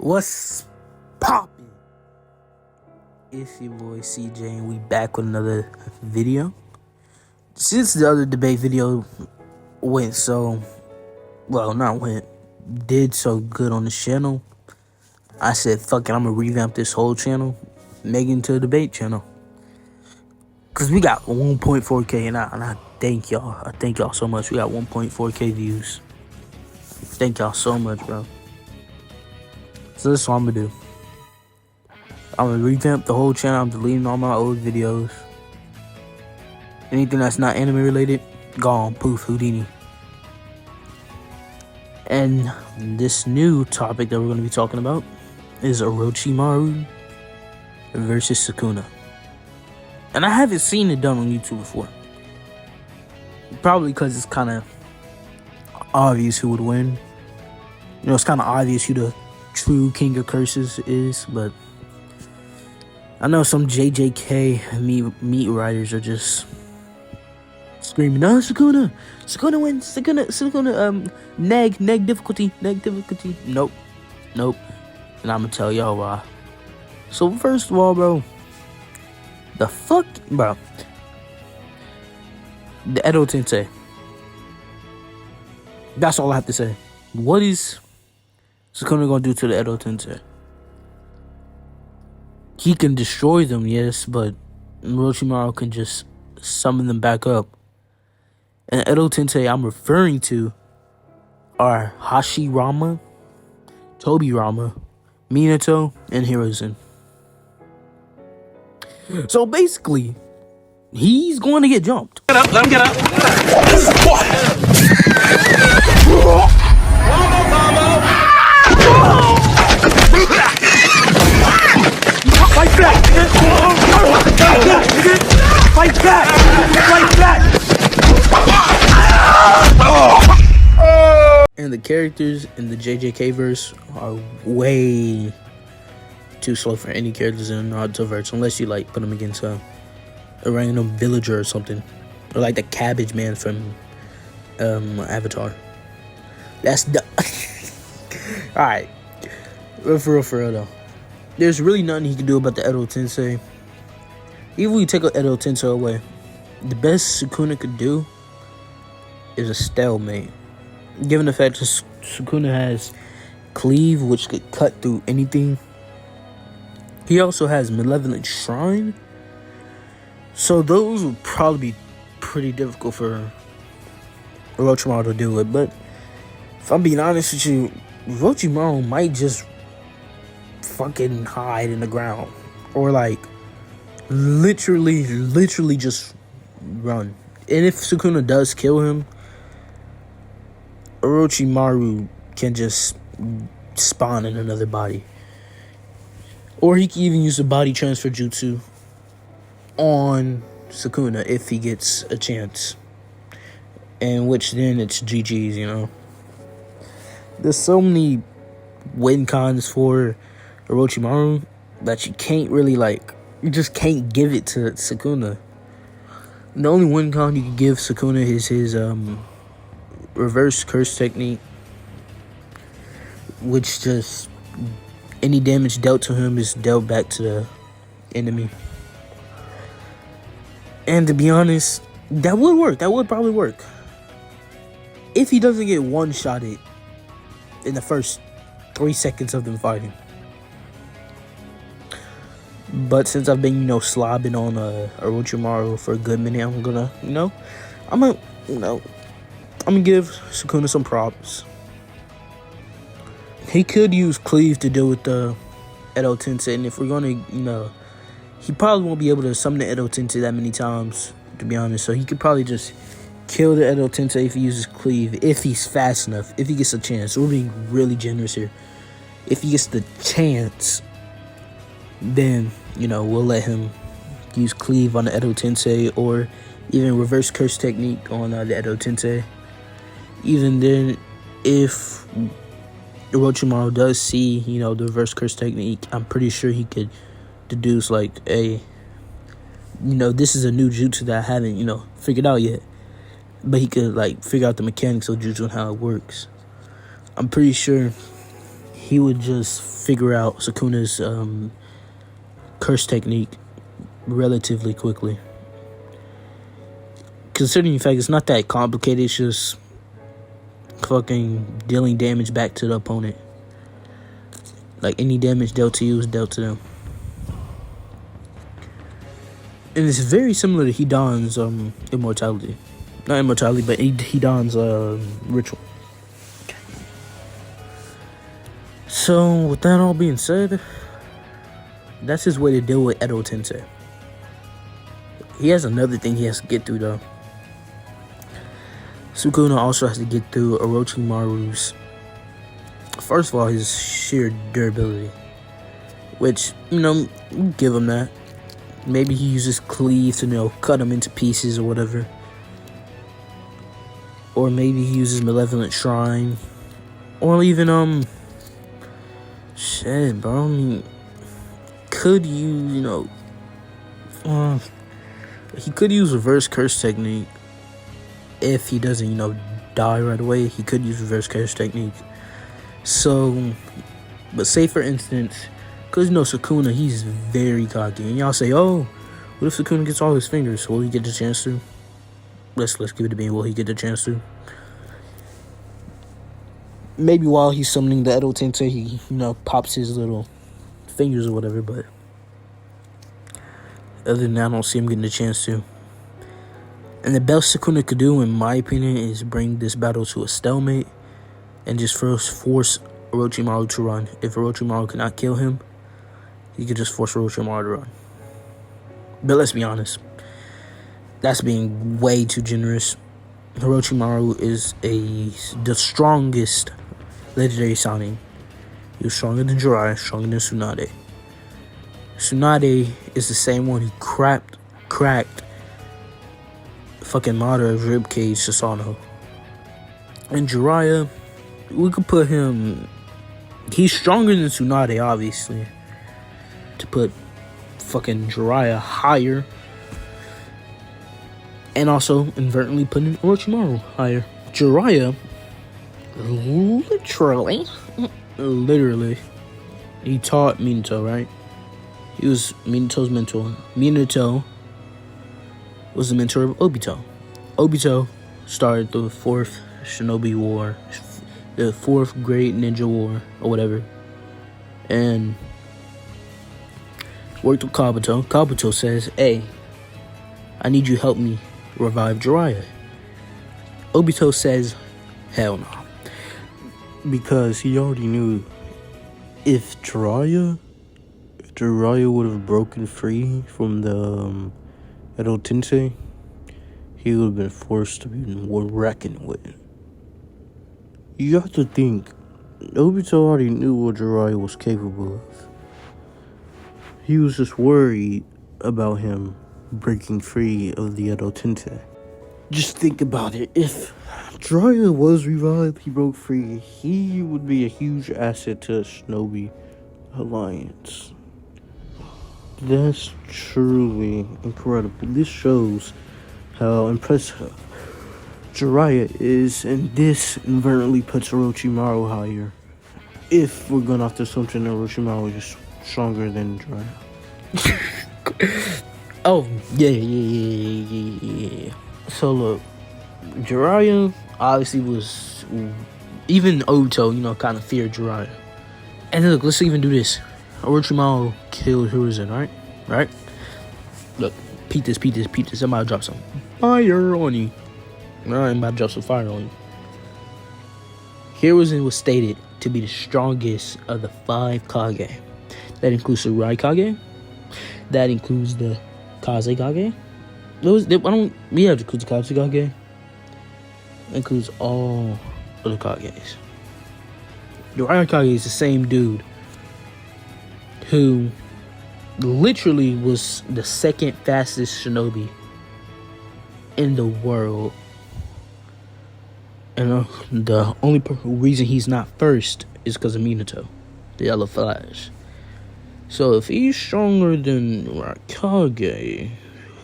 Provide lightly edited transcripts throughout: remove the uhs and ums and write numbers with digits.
What's poppin'? It's your boy CJ, and we back with another video. Since the other debate video did so good on the channel, I said, fuck it, I'm gonna revamp this whole channel, make it into a debate channel. Cause we got 1.4K, and I thank y'all. I thank y'all so much. We got 1.4K views. Thank y'all so much, bro. So this is what I'm gonna do. I'm gonna revamp the whole channel. I'm deleting all my old videos. Anything that's not anime related, gone. Poof, Houdini. And this new topic that we're gonna be talking about is Orochimaru versus Sukuna. And I haven't seen it done on YouTube before. Probably because it's kind of obvious who would win. You know, it's kind of obvious who the true king of curses is, but I know some JJK meat writers are just screaming, "No, Sukuna wins, Sukuna, neg difficulty. Nope. And I'm gonna tell y'all why. So first of all, bro, the Edo Tensei. That's all I have to say. What is Sukuna gonna do to the Edo Tensei? He can destroy them, yes, but Orochimaru can just summon them back up. And Edo Tensei I'm referring to are Hashirama, Tobirama, Minato, and Hiruzen. So basically, he's going to get jumped. Get up, let him get up. Fight back! Fight back! Fight back! And the characters in the JJK verse are way too slow for any characters in the Naruto verse, unless you like put them against a random villager or something, or like the Cabbage Man from Avatar. That's the all right. For real though, there's really nothing he can do about the Edo Tensei. Even if we take Edo Tensei away, the best Sukuna could do is a stalemate. Given the fact that Sukuna has cleave, which could cut through anything. He also has Malevolent Shrine. So those would probably be pretty difficult for Orochimaru to deal with. But if I'm being honest with you, Orochimaru might just fucking hide in the ground. Or like literally just run. And if Sukuna does kill him, Orochimaru can just spawn in another body. Or he can even use the body transfer jutsu on Sukuna if he gets a chance. And which then it's GG's, you know. There's so many win cons for Orochimaru that you can't really you just can't give it to Sukuna. The only win con you can give Sukuna is his reverse curse technique, which just any damage dealt to him is dealt back to the enemy. And to be honest, that would work. That would probably work. If he doesn't get one-shotted in the first 3 seconds of them fighting. But since I've been, slobbing on Orochimaru for a good minute, I'm gonna give Sukuna some props. He could use cleave to deal with the Edo Tensei, and if we're gonna, he probably won't be able to summon the Edo Tensei that many times, to be honest. So he could probably just kill the Edo Tensei if he uses cleave, if he's fast enough, if he gets a chance. We're being really generous here. If he gets the chance, then, we'll let him use cleave on the Edo Tensei, or even reverse curse technique on the Edo Tensei. Even then, if Orochimaru does see, the reverse curse technique, I'm pretty sure he could deduce this is a new jutsu that I haven't, figured out yet. But he could figure out the mechanics of jutsu and how it works. I'm pretty sure he would just figure out Sukuna's curse technique relatively quickly. Considering the fact it's not that complicated, it's just fucking dealing damage back to the opponent. Like, any damage dealt to you is dealt to them. And it's very similar to Hidan's immortality. Not immortality, but Hidan's ritual. Okay. So, with that all being said, that's his way to deal with Edo Tensei. He has another thing he has to get through, though. Sukuna also has to get through Orochimaru's, first of all, his sheer durability. Which, we'll give him that. Maybe he uses cleave to, cut him into pieces or whatever. Or maybe he uses Malevolent Shrine. Or even, shit, bro. I mean, could you, he could use Reverse Curse Technique. If he doesn't, die right away, he could use Reverse Curse Technique. So, but say for instance, because Sukuna, he's very cocky. And y'all say, oh, what if Sukuna gets all his fingers? Will he get the chance to? Let's give it a bean. Will he get the chance to? Maybe while he's summoning the Edo Tensei, he, pops his little fingers or whatever. But other than that, I don't see him getting the chance to. And the best Sukuna could do, in my opinion, is bring this battle to a stalemate and just first force Orochimaru to run. If Orochimaru cannot kill him, he could just force Orochimaru to run. But let's be honest, that's being way too generous. Orochimaru is the strongest legendary Sannin. He was stronger than Jiraiya, stronger than Tsunade. Tsunade is the same one who cracked fucking Madara's ribcage Sasano. And Jiraiya, we could put him, he's stronger than Tsunade, obviously. To put fucking Jiraiya higher. And also inadvertently putting Orochimaru higher. Jiraiya, literally, he taught Minato, right? He was Minato's mentor. Minato was the mentor of Obito. Obito started the 4th Shinobi War, the 4th Great Ninja War, or whatever, and worked with Kabuto. Kabuto says, hey, I need you to help me revive Jiraiya. Obito says, hell no. Because he already knew if Jiraiya would have broken free from the Edo Tensei, he would have been forced to be reckoned with. You have to think, Obito already knew what Jiraiya was capable of. He was just worried about him breaking free of the Edo Tensei. Just think about it. If Jiraiya was revived, he broke free, he would be a huge asset to the Shinobi Alliance. That's truly incredible. This shows how impressive Jiraiya is, and this inadvertently puts Orochimaru higher. If we're going off the assumption that Orochimaru is stronger than Jiraiya. Oh, yeah. So look, Jiraiya obviously was, even Obito, kind of feared Jiraiya. And look, let's even do this. Orochimaru killed Hiruzen, right? Look, peep this. I'm about to drop some fire on you. I'm about to drop some fire on you. Hiruzen was stated to be the strongest of the 5 Kage. That includes the Raikage. That includes the Kazekage. We have to include the Kazekage. That includes all of the Kages. The Raikage is the same dude who literally was the 2nd fastest shinobi in the world. And the only reason he's not first is because of Minato, the Yellow Flash. So if he's stronger than Raikage,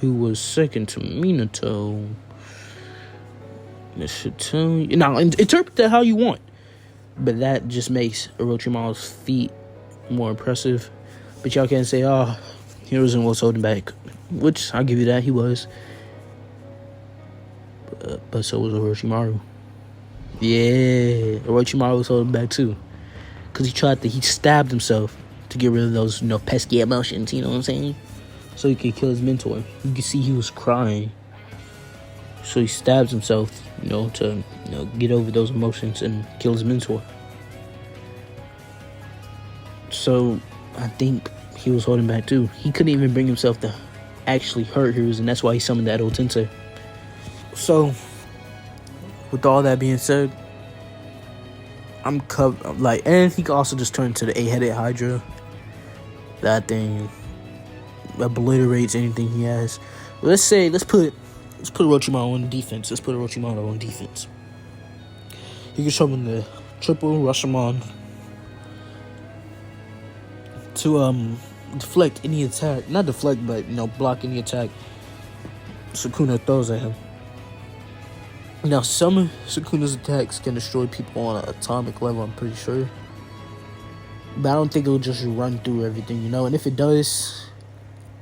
who was 2nd to Minato, this should tell you. Now, interpret that how you want. But that just makes Orochimaru's feat more impressive. But y'all can't say, oh, Hiruzen was holding back. Which, I'll give you that, he was. But so was Orochimaru. Yeah, Orochimaru was holding back too. Because he stabbed himself to get rid of those, pesky emotions, you know what I'm saying? So he could kill his mentor. You can see he was crying. So he stabs himself, to get over those emotions and kill his mentor. So I think he was holding back too. He couldn't even bring himself to actually hurt Hiruzen, and that's why he summoned that old Tensei. So, with all that being said, I'm covered. And he can also just turn into the 8-headed Hydra. That thing obliterates anything he has. Let's put Orochimaru on defense. Let's put Orochimaru on defense. He can summon the triple Rashomon to deflect any attack. Not deflect, but block any attack Sukuna throws at him. Now, some of Sukuna's attacks can destroy people on an atomic level, I'm pretty sure. But I don't think it'll just run through everything, And if it does,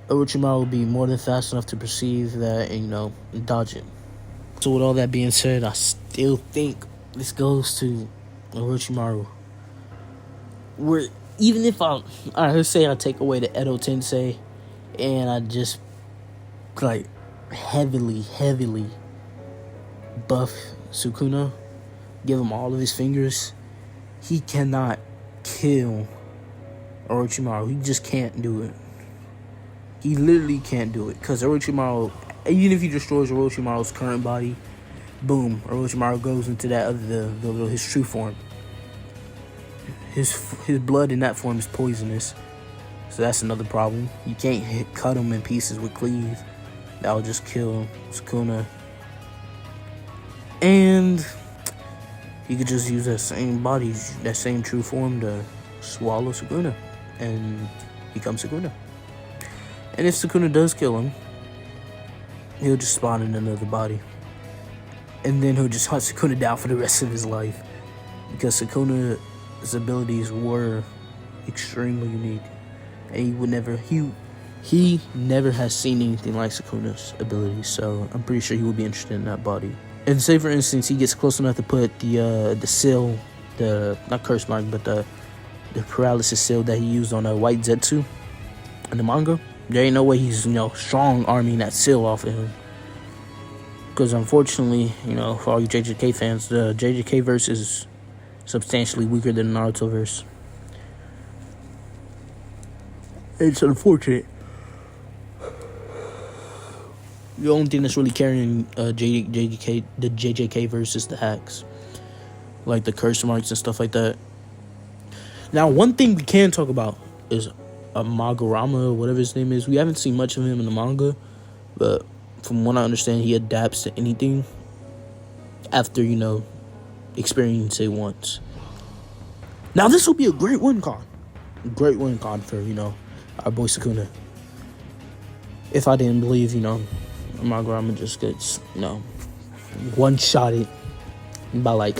Orochimaru will be more than fast enough to perceive that and dodge it. So with all that being said, I still think this goes to Orochimaru. Even if let's say I take away the Edo Tensei and I just heavily buff Sukuna, give him all of his fingers, he cannot kill Orochimaru. He just can't do it. He literally can't do it, because Orochimaru, even if he destroys Orochimaru's current body, boom, Orochimaru goes into that his true form. His blood in that form is poisonous, so that's another problem. You can't cut him in pieces with cleave. That will just kill Sukuna. And he could just use that same body, that same true form, to swallow Sukuna and become Sukuna. And if Sukuna does kill him, he'll just spawn in another body. And then he'll just hunt Sukuna down for the rest of his life. Because Sukuna's abilities were extremely unique. And he never has seen anything like Sukuna's abilities. So I'm pretty sure he would be interested in that body. And say, for instance, he gets close enough to put the seal, not curse mark, but the paralysis seal that he used on a White Zetsu in the manga. There ain't no way he's, strong arming that seal off of him. Because unfortunately, for all you JJK fans, the JJK verse is substantially weaker than the Naruto verse. It's unfortunate. The only thing that's really carrying the JJK verse is the hacks. Like the curse marks and stuff like that. Now, one thing we can talk about is Magurama, or whatever his name is. We haven't seen much of him in the manga, but from what I understand, he adapts to anything after, experiencing it once. Now, this will be a great win con. Great win con for, our boy Sukuna. If I didn't believe, Magurama just gets, one-shotted by,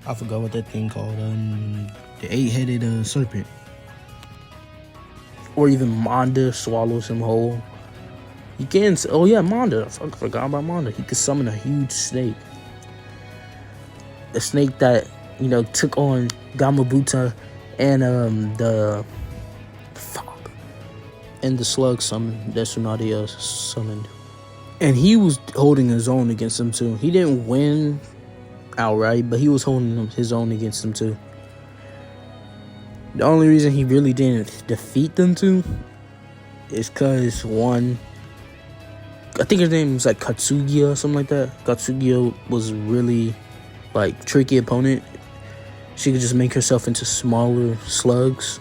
I forgot what that thing called, the 8-headed serpent. Or even Manda swallows him whole. He can, Manda, I forgot about Manda. He could summon a huge snake. A snake that, took on Gamabuta and, and the slug summoned that Tsunade summoned. And he was holding his own against them too. He didn't win outright, but he was holding his own against them too. The only reason he really didn't defeat them too is because, one, I think his name was Katsugiya or something like that. Katsugiya was really tricky opponent. She could just make herself into smaller slugs.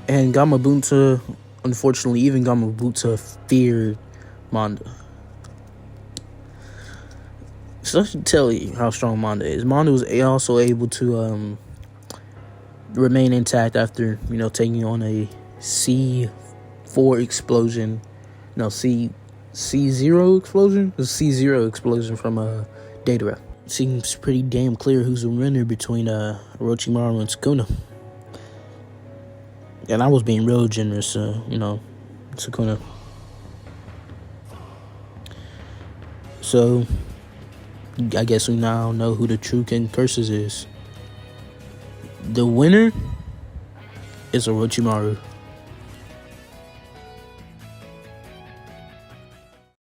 And Gamabunta, unfortunately, even Gamabunta feared Manda. So I should tell you how strong Manda is. Manda was also able to remain intact after, taking on a C4 explosion. No, C0 explosion? The C0 explosion from Datara. seems pretty damn clear who's the winner between Orochimaru and Sukuna. And I was being real generous, Sukuna. So, I guess we now know who the true King Curses is. The winner is Orochimaru.